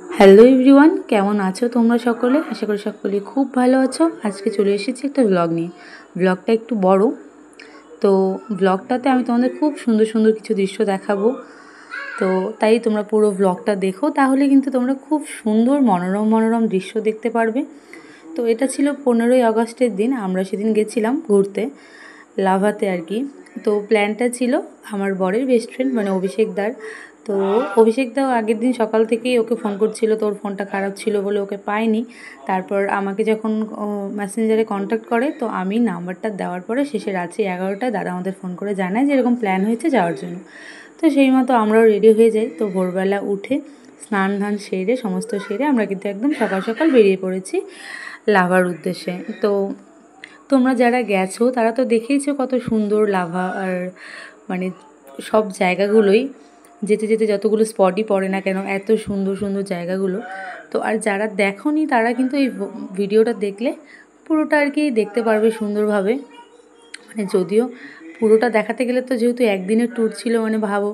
Hello everyone, কেমন আছো তোমরা সকলে? আশা করি সকলে খুব ভালো আছো। আজকে চলে এসেছি একটা ব্লগ নিয়ে। ব্লগটা একটু বড়, তো ব্লগটাতে আমি তোমাদের খুব সুন্দর সুন্দর কিছু দৃশ্য দেখাবো। তো তাই তোমরা পুরো ব্লগটা দেখো, তাহলে কিন্তু তোমরা খুব সুন্দর মনোরম মনোরম দৃশ্য দেখতে পারবে। তো এটা ছিল 15ই আগস্টের দিন। আমরা সেদিন গেছিলাম ঘুরতে লাভাতে আর কি। তো প্ল্যানটা ছিল আমার বরের বেস্ট ফ্রেন্ড মানে অভিষেক দার। তো অভিষেক দাও আগের দিন সকাল থেকেই ওকে ফোন করছিল, তোর ফোনটা খারাপ ছিল বলে ওকে পায়নি। তারপর আমাকে যখন মেসেঞ্জারে কন্ট্যাক্ট করে, তো আমি নাম্বারটা দেওয়ার পরে শেষে রাত্রি 11টায় দাদা আমাদের ফোন করে জানায় যে এরকম প্ল্যান হয়েছে যাওয়ার জন্য। তো সেই মতো আমরাও রেডি হয়ে যাই। তো ভোরবেলা উঠে স্নান ধান সেরে সমস্ত সেরে আমরা কিন্তু একদম সকাল সকাল বেরিয়ে পড়েছি লাভার উদ্দেশ্যে। তো তোমরা যারা গেছো তারা তো দেখেইছো কত সুন্দর লাভা, আর মানে সব জায়গাগুলোই যেতে যেতে যতগুলো স্পটই পড়ে না কেন এত সুন্দর সুন্দর জায়গাগুলো। তো আর যারা দেখোনি তারা কিন্তু এই ভিডিওটা দেখলে পুরোটা আর কি দেখতে পারবে সুন্দরভাবে। মানে যদিও পুরোটা দেখাতে গেলে তো যেহেতু একদিনের ট্যুর ছিল, মানে ভাবো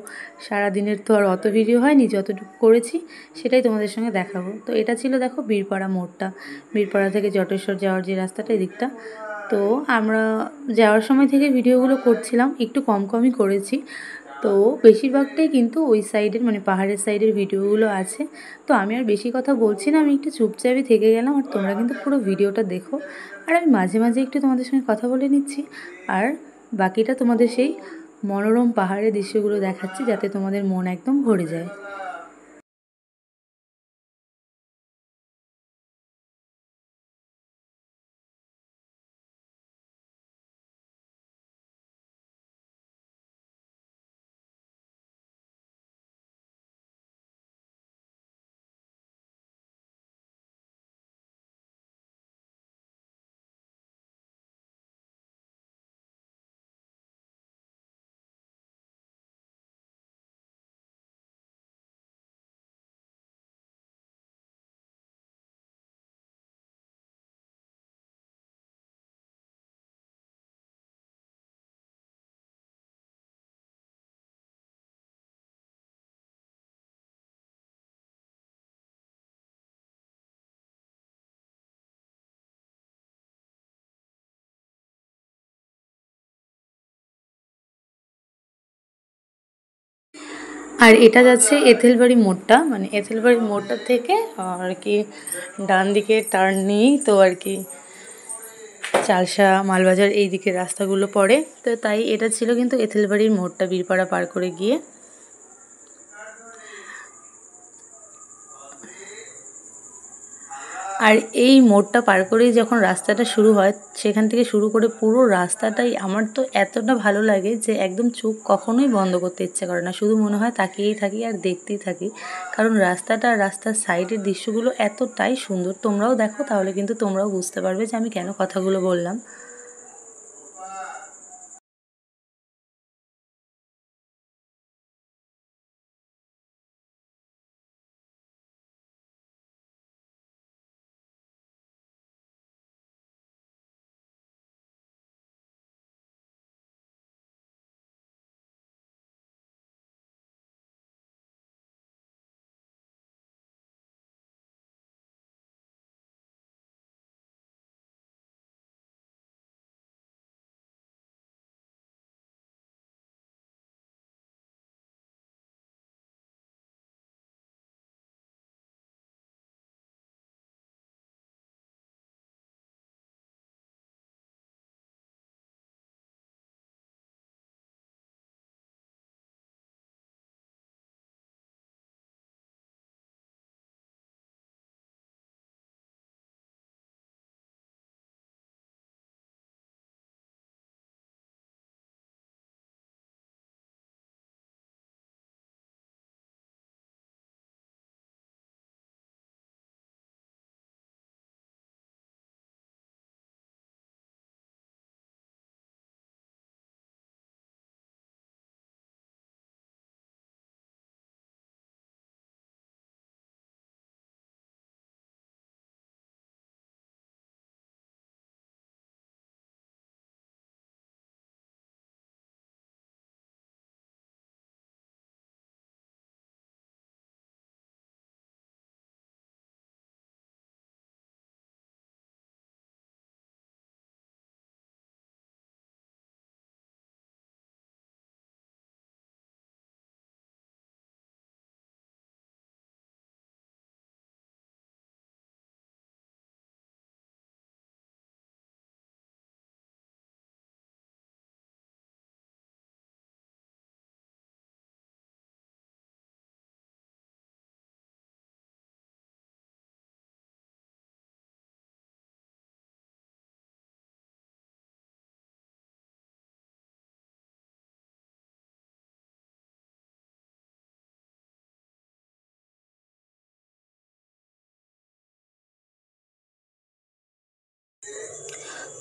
সারাদিনের তো আর অত ভিডিও হয়নি, যতটুকু করেছি সেটাই তোমাদের সঙ্গে দেখাবো। তো এটা ছিল দেখো বীরপাড়া মোড়টা, বীরপাড়া থেকে জটেশ্বর যাওয়ার যে রাস্তাটা এদিকটা। তো আমরা যাওয়ার সময় থেকে ভিডিওগুলো করছিলাম, একটু কম কমই করেছি। তো বেশিরভাগটাই কিন্তু ওই সাইডের মানে পাহাড়ের সাইডের ভিডিওগুলো আছে। তো আমি আর বেশি কথা বলছি না, আমি একটু চুপচাপই থেকে গেলাম। আর তোমরা কিন্তু পুরো ভিডিওটা দেখো, আর আমি মাঝে মাঝে একটু তোমাদের সঙ্গে কথা বলে নিচ্ছি। আর বাকিটা তোমাদের সেই মনোরম পাহাড়ের দৃশ্যগুলো দেখাচ্ছি, যাতে তোমাদের মন একদম ভরে যায়। আর এটা যাচ্ছে এঁথেলবাড়ি মোড়টা, মানে এঁথেলবাড়ি মোড়টা থেকে আর কি ডান দিকে টার্ন নিয়েই তো আর কি চালসা মালবাজার এই দিকের রাস্তাগুলো পড়ে। তো তাই এটা ছিল কিন্তু এঁথেলবাড়ির মোড়টা বীরপাড়া পার করে গিয়ে। আর এই মোড়টা পার করেই যখন রাস্তাটা শুরু হয়, সেখান থেকে শুরু করে পুরো রাস্তাটাই আমার তো এতটা ভালো লাগে যে একদম চোখ কখনোই বন্ধ করতে ইচ্ছে করে না, শুধু মনে হয় তাকিয়েই থাকি আর দেখতেই থাকি। কারণ রাস্তাটা আর রাস্তার সাইডের দৃশ্যগুলো এতটাই সুন্দর। তোমরাও দেখো, তাহলে কিন্তু তোমরাও বুঝতে পারবে যে আমি কেন কথাগুলো বললাম।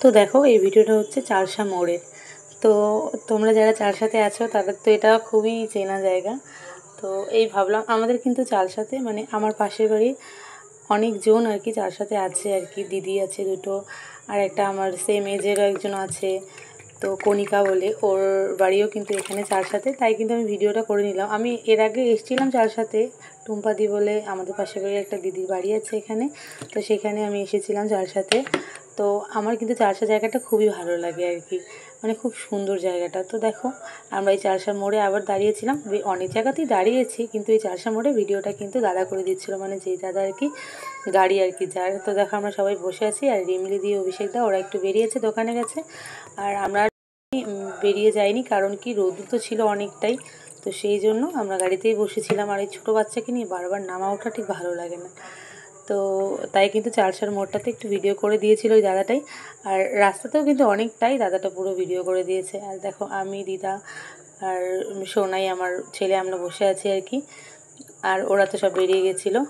তো দেখো এই ভিডিওটা হচ্ছে চারশা মোড়ের। তো তোমরা যারা চারশাতে আছো তাদের তো এটা খুবই চেনা জায়গা। তো এই ভাবলাম আমাদের কিন্তু চারশাতে মানে আমার পাশের বাড়ি অনেকজন আর কি চারশাতে আছে আর কি, দিদি আছে দুটো, আর একটা আমার সেম এজেরও একজন আছে। তো কণিকা বলে, ওর বাড়িও কিন্তু এখানে চারশাতে, তাই কিন্তু আমি ভিডিওটা করে নিলাম। আমি এর আগে এসেছিলাম চারশাতে, টুম্পাদি বলে আমাদের পাশের বাড়ির একটা দিদির বাড়ি আছে এখানে, তো সেখানে আমি এসেছিলাম চারশাতে। তো আমার কিন্তু চারশা জায়গাটা খুবই ভালো লাগে আর কি, মানে খুব সুন্দর জায়গাটা। তো দেখো আমরা এই চারশা মোড়ে আবার দাঁড়িয়েছিলাম, অনেক জায়গাতেই দাঁড়িয়েছি, কিন্তু এই চারশা মোড়ে ভিডিওটা কিন্তু দাদা করে দিচ্ছিলো, মানে যেই দাদা আর কি গাড়ি আর কি যার। তো দেখো আমরা সবাই বসে আছি, আর রিমলি দিয়ে অভিষেক দা ওরা একটু বেরিয়েছে, দোকানে গেছে, আর আমরা বেরিয়ে যাইনি, কারণ কি রোদ তো ছিল অনেকটাই, তো সেই জন্য আমরা গাড়িতেই বসেছিলাম। আর এই ছোটো বাচ্চাকে নিয়ে বারবার নামা ওঠা ঠিক ভালো লাগে না, তো তাই কিন্তু চারশার মোড়টাতে একটু ভিডিও করে দিয়েছিল ওই দাদাটাই। আর রাস্তাতেও কিন্তু অনেকটাই দাদাটা পুরো ভিডিও করে দিয়েছে। আর দেখো আমি, দিদা আর সোনাই আমার ছেলে আমরা বসে আছি আর কি, আর ওরা তো সব বেরিয়ে গেছিলো।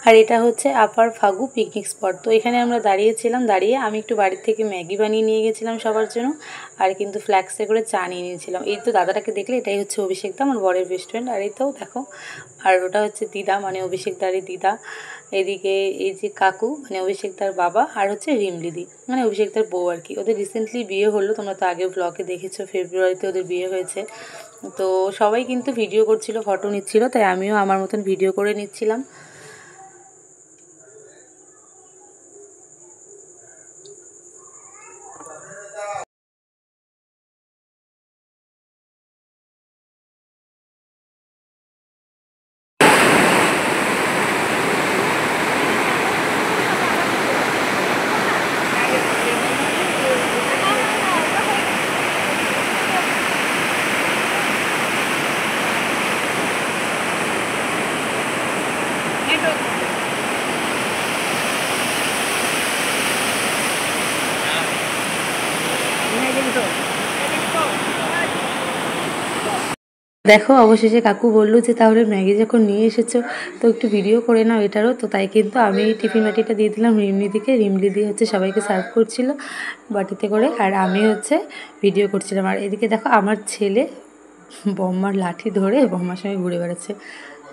আর এটা হচ্ছে আপার ফাগু পিকনিক স্পট। তো এখানে আমরা দাঁড়িয়েছিলাম, দাঁড়িয়ে আমি একটু বাড়ির থেকে ম্যাগি বানিয়ে নিয়ে গেছিলাম সবার জন্য, আর কিন্তু ফ্ল্যাক্সে করে চা নিয়ে নিয়েছিলাম। এই তো দাদাটাকে দেখলে, এটাই হচ্ছে অভিষেক দা, আমার বরের বেস্ট ফ্রেন্ড। আর এই তো দেখো, আর ওটা হচ্ছে দিদা, মানে অভিষেক দারই দিদা। এদিকে এই যে কাকু, মানে অভিষেক দার বাবা, আর হচ্ছে রিমলিদি, মানে অভিষেক দার বউ আর কি। ওদের রিসেন্টলি বিয়ে হলো, তোমরা তো আগে ব্লগে দেখেছো, ফেব্রুয়ারিতে ওদের বিয়ে হয়েছে। তো সবাই কিন্তু ভিডিও করছিল, ফটো নিচ্ছিল, তাই আমিও আমার মতন ভিডিও করে নিচ্ছিলাম। দেখো অবশেষে কাকু বললো যে তাহলে ম্যাগি যখন নিয়ে এসেছো তো একটু ভিডিও করে নাও এটারও। তো তাই কিন্তু আমি টিফিন বাটিটা দিয়ে দিলাম রিমলিদিকে, রিমলিদি হচ্ছে সবাইকে সার্ভ করছিল বাটিতে করে, আর আমি হচ্ছে ভিডিও করছিলাম। আর এদিকে দেখো আমার ছেলে বম্মার লাঠি ধরে বম্মার সঙ্গে ঘুরে বেড়াচ্ছে।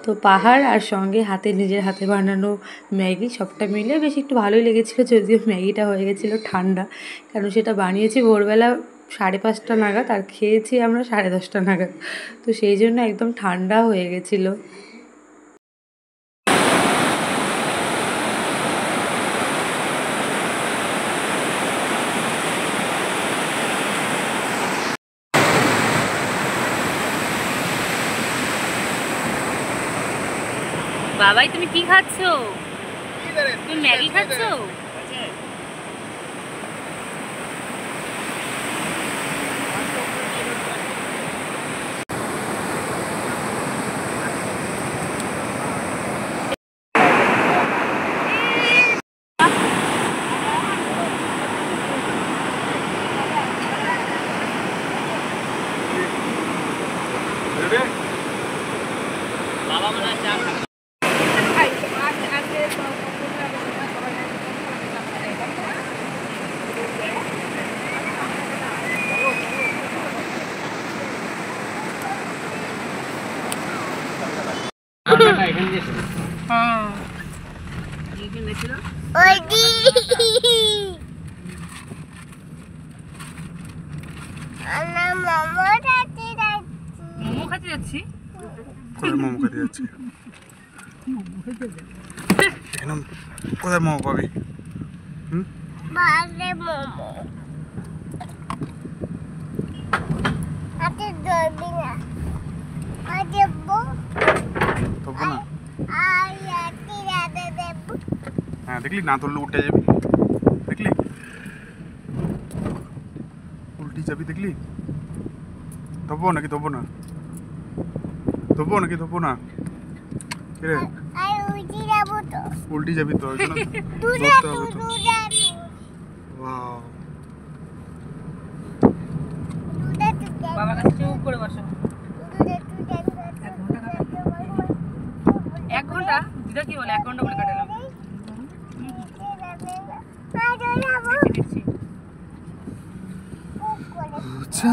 তো পাহাড় আর সঙ্গে হাতে নিজের হাতে বানানো ম্যাগি, সবটা মিলে বেশ একটু ভালোই লেগেছিলো, যদিও ম্যাগিটা হয়ে গেছিলো ঠান্ডা, কারণ সেটা বানিয়েছি ভোরবেলা 5:30 নাগাদ, আর খেয়েছি আমরা 10:30 নাগাদ। তো সেই জন্য একদম ঠান্ডা হয়ে গেছিলো। বাবাই তুমি কি খাচ্ছো? তুমি ম্যাগি খাচ্ছো? বাবা মনে হয় চা খাবে। মোমো খেতে যাচ্ছি। কোথায় মোমো খেতে যাচ্ছি? এখানে কোথায় মোমো পাবি? হ্যাঁ দেখলি, না ধরলে উল্টে যাবি, দেখলি উল্টি যাবি, দেখলি? ধরবো নাকি ধরবো না? ধরবো নাকি ধরবো না? রে উল্টি যাবি তো, ওই জন্য ধরতে হবে তো। ওয়াও, বাবার কাছে চুপ করে বসো। 1 ঘন্টা? দিদা কি বলে 1 ঘন্টা বলে কাটালাম। আচ্ছা।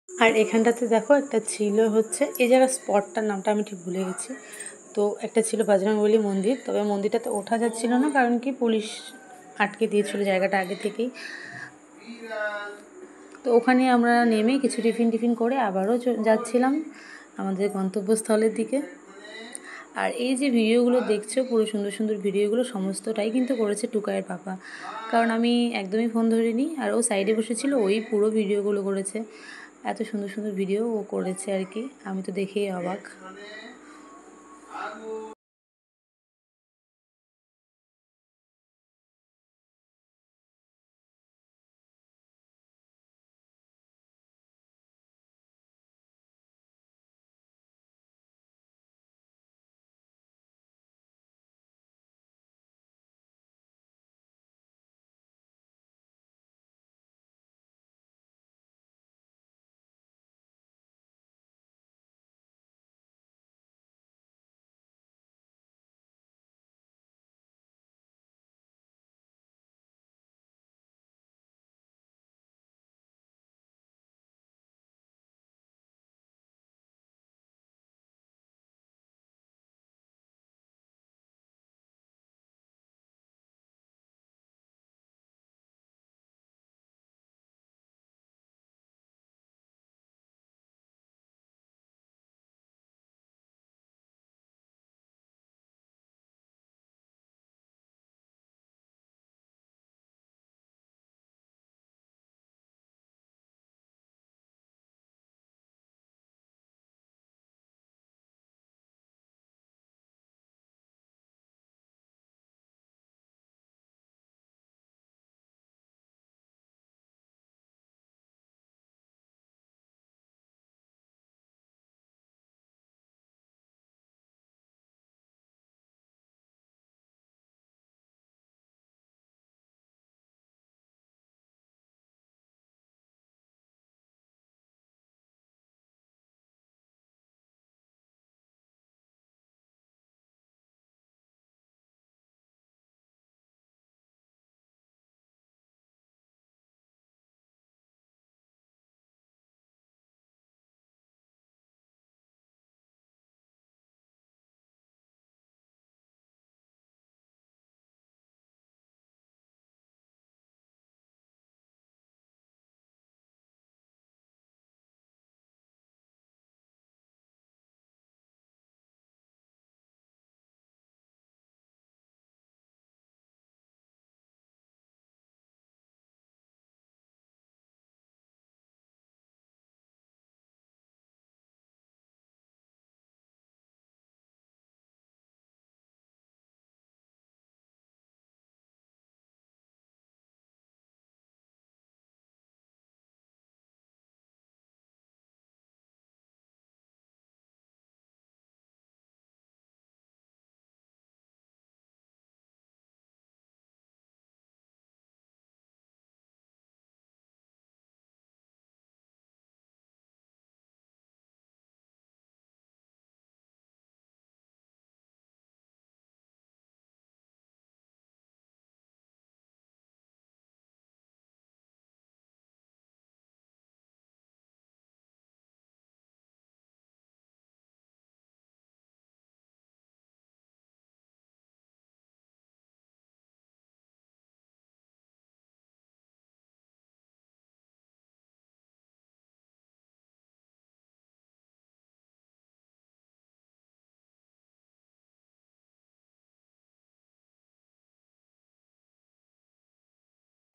আর এখানটাতে দেখো একটা ছিল হচ্ছে এই জায়গার স্পটটার নামটা আমি ঠিক ভুলে গেছি। তো একটা ছিল বজরংবলী মন্দির, তবে মন্দিরটাতে ওঠা যাচ্ছিল না, কারণ কি পুলিশ আটকে দিয়েছিল জায়গাটা আগে থেকেই। তো ওখানে আমরা নেমে কিছু টিফিন করে আবারও যাচ্ছিলাম আমাদের গন্তব্যস্থলের দিকে। আর এই যে ভিডিওগুলো দেখছো, পুরো সুন্দর সুন্দর ভিডিওগুলো সমস্তটাই কিন্তু করেছে টুকাইয়ের পাপা, কারণ আমি একদমই ফোন ধরিনি। আর ও সাইডে বসেছিল, ওই পুরো ভিডিওগুলো করেছে। এত সুন্দর সুন্দর ভিডিও ও করেছে আর কি, আমি তো দেখেই অবাক।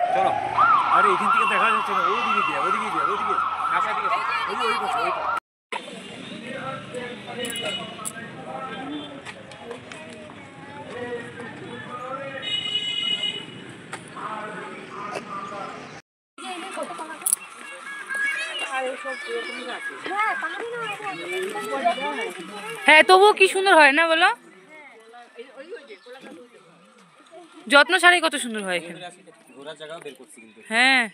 চলো। আরে এখান থেকে দেখা যাচ্ছে না, ওদিকে দিয়ে ওদিকে আশা দিকে ওই পাশে ওই পাশে। হ্যাঁ, তবুও কি সুন্দর হয় না বলো? যত্ন ছাড়াই কত সুন্দর হয় এখানে। ঘোরার জায়গাও বের করছি কিন্তু। হ্যাঁ।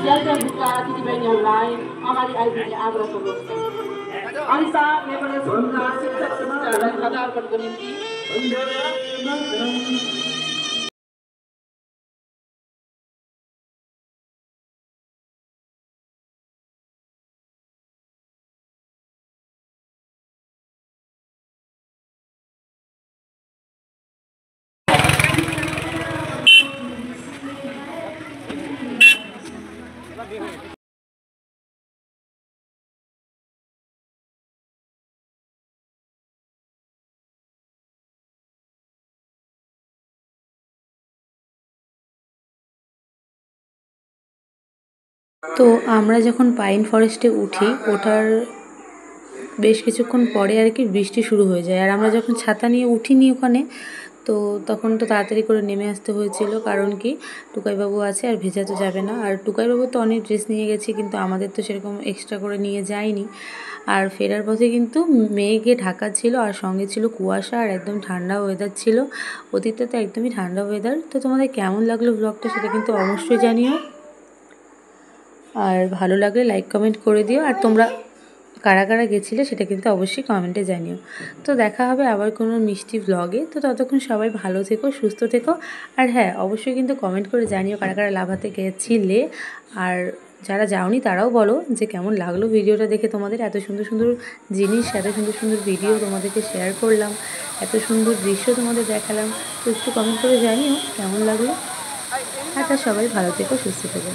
Welcome buka titibanyalai amari aibini agra sobosta. Anisa memang sunna siksa semua dan kadar bergemiti. তো আমরা যখন পাইন ফরেস্টে উঠি ওঠার বেশ কিছুক্ষণ পরে আর কি বৃষ্টি শুরু হয়ে যায়। আর আমরা যখন ছাতা নিয়ে উঠিনি ওখানে, তো তখন তো তাড়াতাড়ি করে নেমে আসতে হয়েছিল, কারণ কি টুকাইবাবু আছে আর ভেজা তো যাবে না। আর টুকাইবাবু তো অনেক ড্রেস নিয়ে গেছে, কিন্তু আমাদের তো সেরকম এক্সট্রা করে নিয়ে যায়নি। আর ফেরার পথে কিন্তু মেঘে ঢাকা ছিল আর সঙ্গে ছিল কুয়াশা আর একদম ঠান্ডা ওয়েদার ছিল। অতীতে তো একদমই ঠান্ডা ওয়েদার। তো তোমাদের কেমন লাগলো ব্লগটা সেটা কিন্তু অবশ্যই জানিও, আর ভালো লাগলে লাইক কমেন্ট করে দিও। আর তোমরা কারা কারা গেছিলে সেটা কিন্তু অবশ্যই কমেন্টে জানিও। তো দেখা হবে আবার কোনো মিষ্টি ব্লগে। তো ততক্ষণ সবাই ভালো থেকো, সুস্থ থেকো। আর হ্যাঁ, অবশ্যই কিন্তু কমেন্ট করে জানিও কারা কারা লাভাতে গেছিলে। আর যারা যাওনি তারাও বলো যে কেমন লাগলো ভিডিওটা দেখে। তোমাদের এত সুন্দর সুন্দর জিনিস, এত সুন্দর সুন্দর ভিডিও তোমাদেরকে শেয়ার করলাম, এত সুন্দর দৃশ্য তোমাদের দেখালাম। তো একটু কমেন্ট করে জানিও কেমন লাগলো। আর সবাই ভালো থেকো, সুস্থ থেকো।